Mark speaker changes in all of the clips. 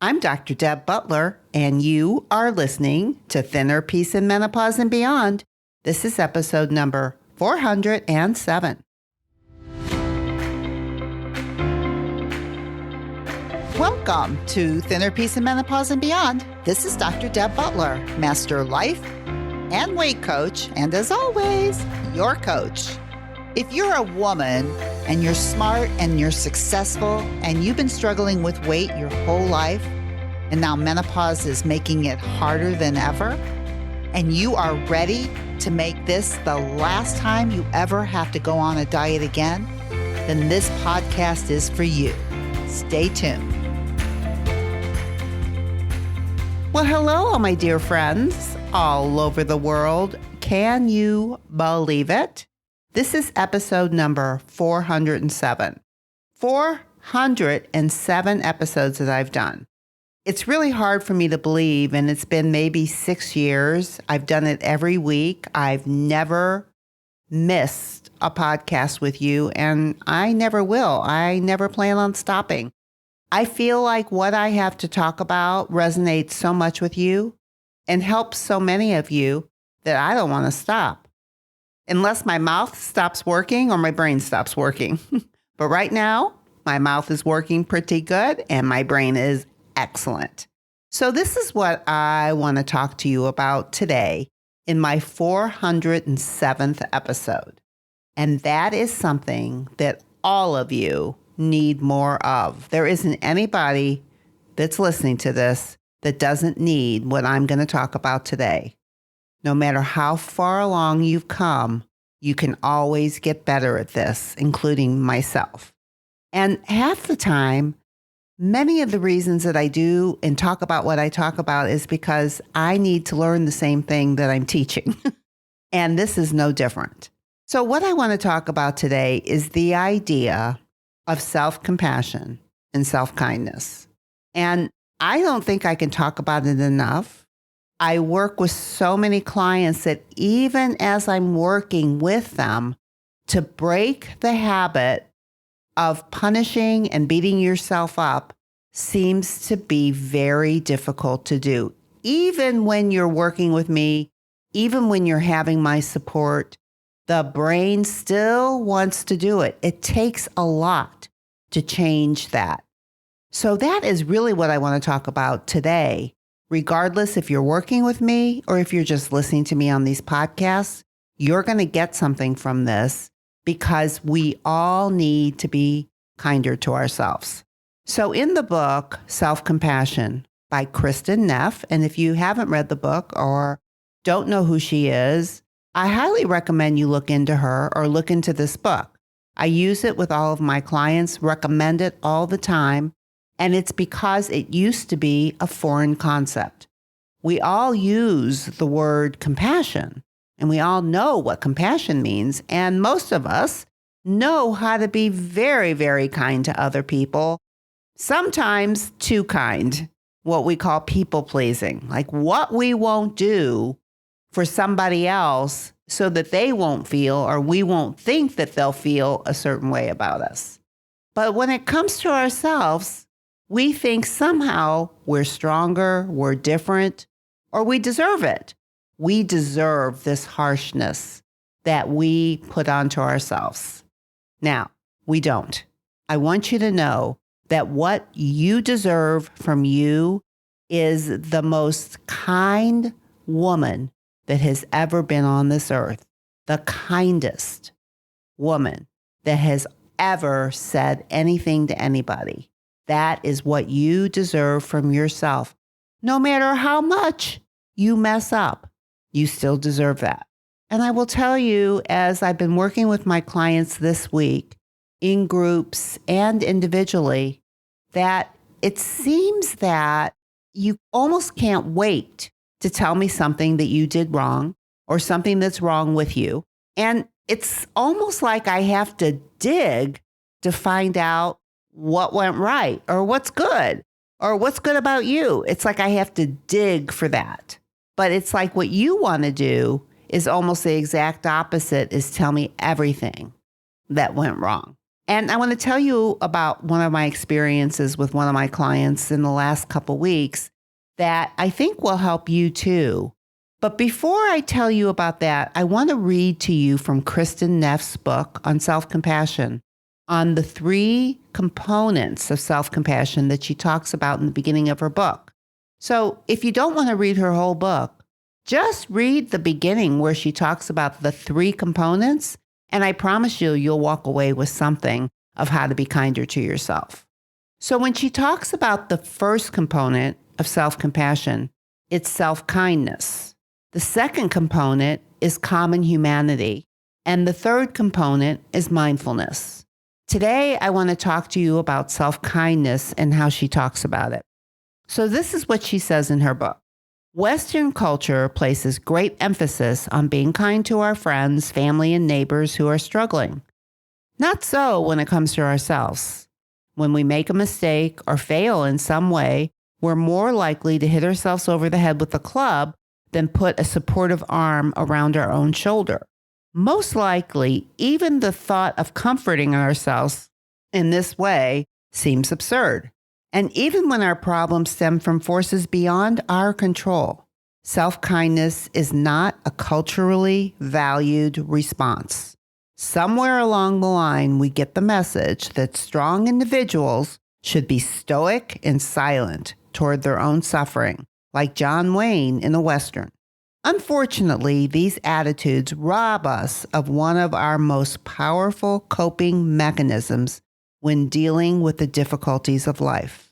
Speaker 1: I'm Dr. Deb Butler, and you are listening to Thinner Peace in Menopause and Beyond. This is episode number 407. Welcome to Thinner Peace in Menopause and Beyond. This is Dr. Deb Butler, Master Life and Weight Coach, and as always, your coach. If you're a woman and you're smart and you're successful and you've been struggling with weight your whole life, and now menopause is making it harder than ever, and you are ready to make this the last time you ever have to go on a diet again, then this podcast is for you. Stay tuned. Well, hello, my dear friends all over the world. Can you believe it? This is episode number 407. 407 episodes that I've done. It's really hard for me to believe, and it's been maybe 6 years. I've done it every week. I've never missed a podcast with you, and I never will. I never plan on stopping. I feel like what I have to talk about resonates so much with you and helps so many of you that I don't want to stop. Unless my mouth stops working or my brain stops working. But right now, my mouth is working pretty good and my brain is excellent. So this is what I want to talk to you about today in my 407th episode. And that is something that all of you need more of. There isn't anybody that's listening to this that doesn't need what I'm going to talk about today. No matter how far along you've come, you can always get better at this, including myself. And half the time, many of the reasons that I do and talk about what I talk about is because I need to learn the same thing that I'm teaching. And this is no different. So what I want to talk about today is the idea of self-compassion and self-kindness. And I don't think I can talk about it enough. I work with so many clients that even as I'm working with them to break the habit of punishing and beating yourself up seems to be very difficult to do. Even when you're working with me, even when you're having my support, the brain still wants to do it. It takes a lot to change that. So that is really what I want to talk about today. Regardless if you're working with me or if you're just listening to me on these podcasts, you're going to get something from this because we all need to be kinder to ourselves. So in the book, Self-Compassion by Kristin Neff, and if you haven't read the book or don't know who she is, I highly recommend you look into her or look into this book. I use it with all of my clients, recommend it all the time. And it's because it used to be a foreign concept. We all use the word compassion, and we all know what compassion means. And most of us know how to be very, very kind to other people, sometimes too kind, what we call people pleasing, like what we won't do for somebody else so that they won't feel or we won't think that they'll feel a certain way about us. But when it comes to ourselves, we think somehow we're stronger, we're different, or we deserve it. We deserve this harshness that we put onto ourselves. Now, we don't. I want you to know that what you deserve from you is the most kind woman that has ever been on this earth, the kindest woman that has ever said anything to anybody. That is what you deserve from yourself. No matter how much you mess up, you still deserve that. And I will tell you, as I've been working with my clients this week, in groups and individually, that it seems that you almost can't wait to tell me something that you did wrong or something that's wrong with you. And it's almost like I have to dig to find out what went right or what's good about you. It's like I have to dig for that. But it's like what you want to do is almost the exact opposite, is tell me everything that went wrong. And I want to tell you about one of my experiences with one of my clients in the last couple weeks that I think will help you too. But before I tell you about that, I want to read to you from Kristen Neff's book on self-compassion, on the 3 components of self-compassion that she talks about in the beginning of her book. So if you don't want to read her whole book, just read the beginning where she talks about the 3 components, and I promise you'll walk away with something of how to be kinder to yourself. So when she talks about the first component of self-compassion, it's self-kindness. The second component is common humanity. And the third component is mindfulness. Today, I want to talk to you about self-kindness and how she talks about it. So this is what she says in her book. Western culture places great emphasis on being kind to our friends, family, and neighbors who are struggling. Not so when it comes to ourselves. When we make a mistake or fail in some way, we're more likely to hit ourselves over the head with a club than put a supportive arm around our own shoulder. Most likely, even the thought of comforting ourselves in this way seems absurd. And even when our problems stem from forces beyond our control, self-kindness is not a culturally valued response. Somewhere along the line, we get the message that strong individuals should be stoic and silent toward their own suffering, like John Wayne in the Western. Unfortunately, these attitudes rob us of one of our most powerful coping mechanisms when dealing with the difficulties of life.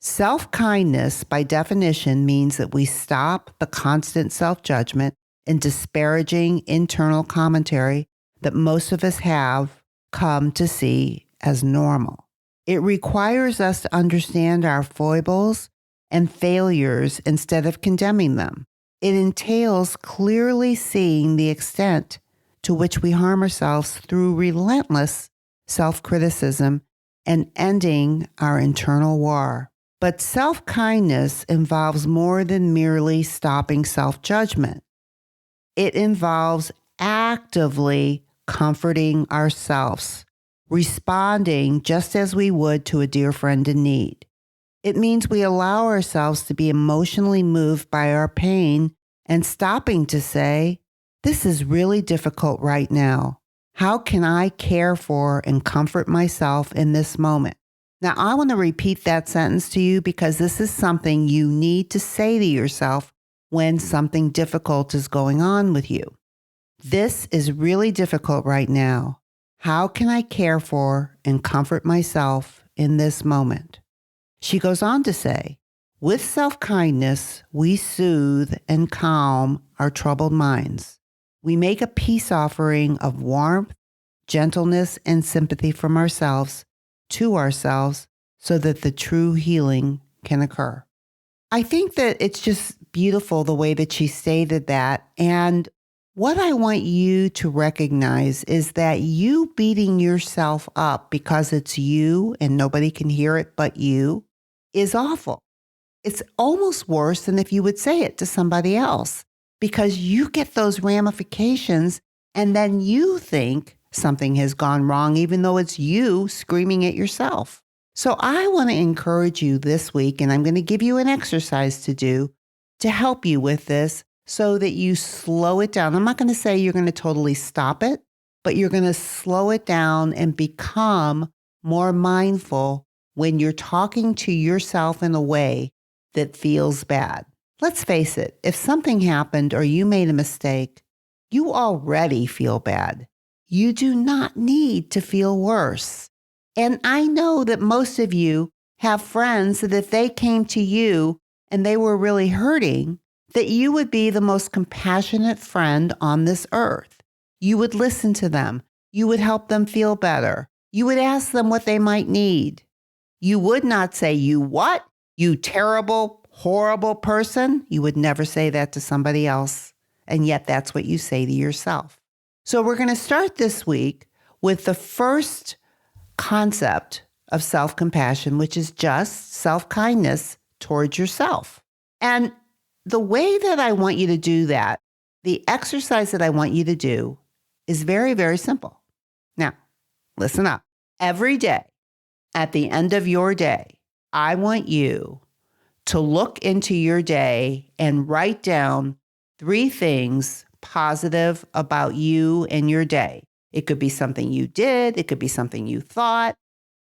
Speaker 1: Self-kindness, by definition, means that we stop the constant self-judgment and disparaging internal commentary that most of us have come to see as normal. It requires us to understand our foibles and failures instead of condemning them. It entails clearly seeing the extent to which we harm ourselves through relentless self-criticism and ending our internal war. But self-kindness involves more than merely stopping self-judgment. It involves actively comforting ourselves, responding just as we would to a dear friend in need. It means we allow ourselves to be emotionally moved by our pain and stopping to say, this is really difficult right now. How can I care for and comfort myself in this moment? Now, I want to repeat that sentence to you because this is something you need to say to yourself when something difficult is going on with you. This is really difficult right now. How can I care for and comfort myself in this moment? She goes on to say, with self-kindness, we soothe and calm our troubled minds. We make a peace offering of warmth, gentleness, and sympathy from ourselves to ourselves so that the true healing can occur. I think that it's just beautiful the way that she stated that. And what I want you to recognize is that you beating yourself up because it's you and nobody can hear it but you is awful. It's almost worse than if you would say it to somebody else because you get those ramifications and then you think something has gone wrong, even though it's you screaming at yourself. So I want to encourage you this week, and I'm going to give you an exercise to do to help you with this so that you slow it down. I'm not going to say you're going to totally stop it, but you're going to slow it down and become more mindful when you're talking to yourself in a way that feels bad. Let's face it, if something happened or you made a mistake, you already feel bad. You do not need to feel worse. And I know that most of you have friends that if they came to you and they were really hurting, that you would be the most compassionate friend on this earth. You would listen to them. You would help them feel better. You would ask them what they might need. You would not say, you what? You terrible, horrible person. You would never say that to somebody else. And yet that's what you say to yourself. So we're going to start this week with the first concept of self-compassion, which is just self-kindness towards yourself. And the way that I want you to do that, the exercise that I want you to do is very, very simple. Now, listen up. Every day, at the end of your day, I want you to look into your day and write down 3 things positive about you and your day. It could be something you did, it could be something you thought,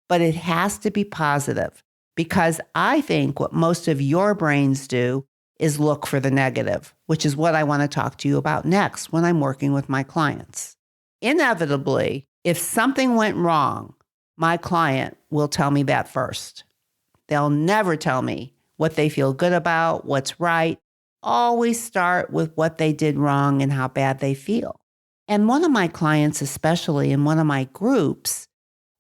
Speaker 1: but it has to be positive because I think what most of your brains do is look for the negative, which is what I want to talk to you about next when I'm working with my clients. Inevitably, if something went wrong, my client will tell me that first. They'll never tell me what they feel good about, what's right. Always start with what they did wrong and how bad they feel. And one of my clients, especially in one of my groups,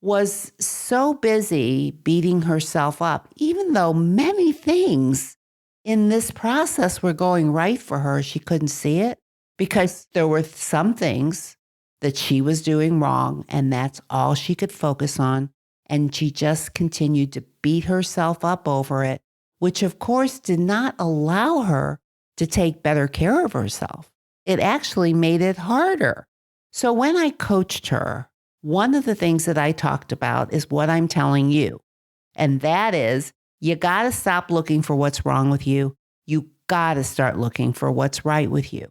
Speaker 1: was so busy beating herself up, even though many things in this process were going right for her. She couldn't see it because there were some things that she was doing wrong, and that's all she could focus on. And she just continued to beat herself up over it, which of course did not allow her to take better care of herself. It actually made it harder. So when I coached her, one of the things that I talked about is what I'm telling you. And that is, you got to stop looking for what's wrong with you. You got to start looking for what's right with you.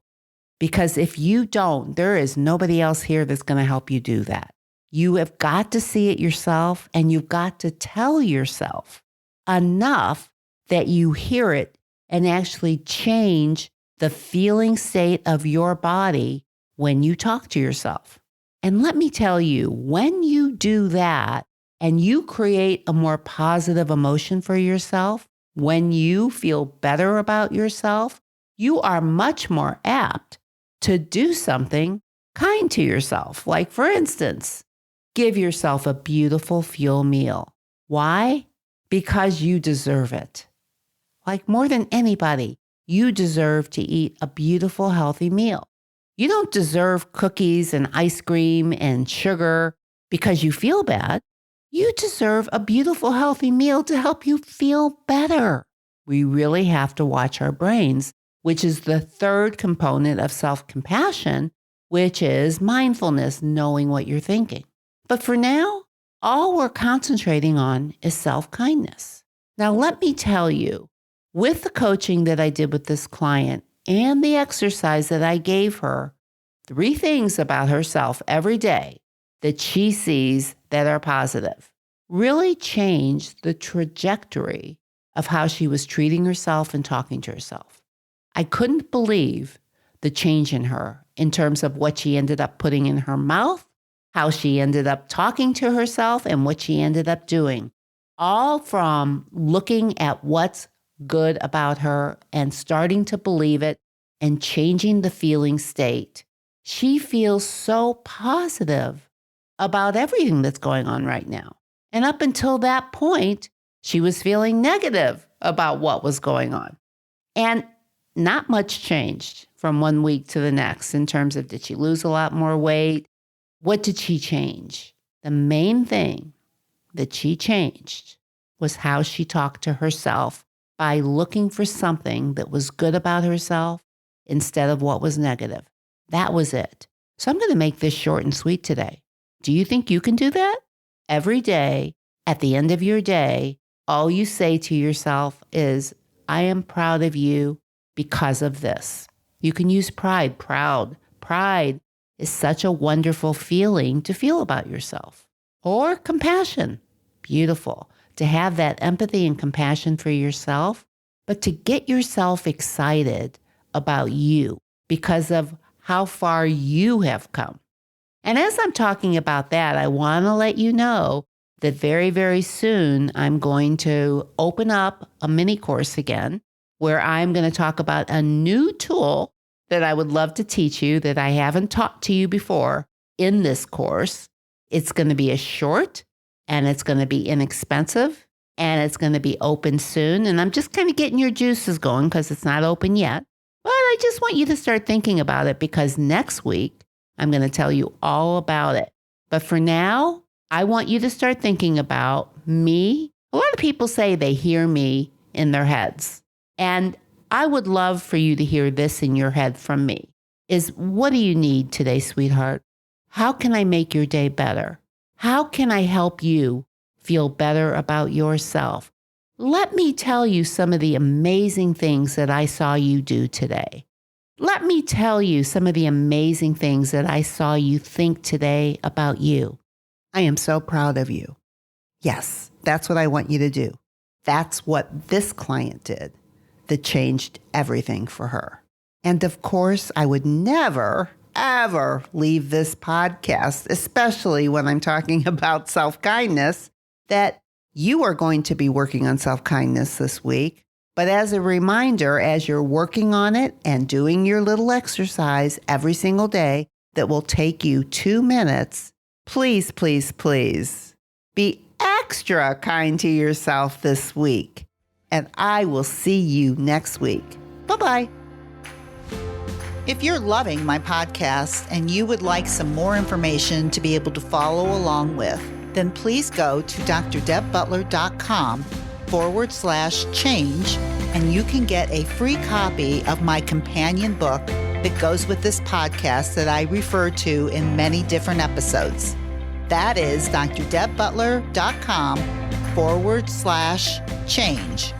Speaker 1: Because if you don't, there is nobody else here that's going to help you do that. You have got to see it yourself, and you've got to tell yourself enough that you hear it and actually change the feeling state of your body when you talk to yourself. And let me tell you, when you do that and you create a more positive emotion for yourself, when you feel better about yourself, you are much more apt to do something kind to yourself. Like, for instance, give yourself a beautiful fuel meal. Why? Because you deserve it. Like more than anybody, you deserve to eat a beautiful, healthy meal. You don't deserve cookies and ice cream and sugar because you feel bad. You deserve a beautiful, healthy meal to help you feel better. We really have to watch our brains, which is the third component of self-compassion, which is mindfulness, knowing what you're thinking. But for now, all we're concentrating on is self-kindness. Now, let me tell you, with the coaching that I did with this client and the exercise that I gave her, 3 things about herself every day that she sees that are positive really changed the trajectory of how she was treating herself and talking to herself. I couldn't believe the change in her in terms of what she ended up putting in her mouth, how she ended up talking to herself, and what she ended up doing. All from looking at what's good about her and starting to believe it and changing the feeling state. She feels so positive about everything that's going on right now. And up until that point, she was feeling negative about what was going on. And not much changed from one week to the next in terms of, did she lose a lot more weight? What did she change? The main thing that she changed was how she talked to herself by looking for something that was good about herself instead of what was negative. That was it. So I'm going to make this short and sweet today. Do you think you can do that? Every day, at the end of your day, all you say to yourself is, I am proud of you because of this. You can use pride, proud. Pride is such a wonderful feeling to feel about yourself. Or compassion, beautiful. To have that empathy and compassion for yourself, but to get yourself excited about you because of how far you have come. And as I'm talking about that, I want to let you know that very, very soon I'm going to open up a mini course again where I'm going to talk about a new tool that I would love to teach you that I haven't taught to you before in this course. It's going to be a short and it's going to be inexpensive and it's going to be open soon. And I'm just kind of getting your juices going because it's not open yet. But I just want you to start thinking about it because next week I'm going to tell you all about it. But for now, I want you to start thinking about me. A lot of people say they hear me in their heads. And I would love for you to hear this in your head from me. Is what do you need today, sweetheart? How can I make your day better? How can I help you feel better about yourself? Let me tell you some of the amazing things that I saw you do today. Let me tell you some of the amazing things that I saw you think today about you. I am so proud of you. Yes, that's what I want you to do. That's what this client did that changed everything for her. And of course, I would never, ever leave this podcast, especially when I'm talking about self-kindness, that you are going to be working on self-kindness this week. But as a reminder, as you're working on it and doing your little exercise every single day that will take you 2 minutes, please, please, please be extra kind to yourself this week. And I will see you next week. Bye-bye. If you're loving my podcast and you would like some more information to be able to follow along with, then please go to drdebbutler.com/change and you can get a free copy of my companion book that goes with this podcast that I refer to in many different episodes. That is drdebbutler.com/change. CHANGE.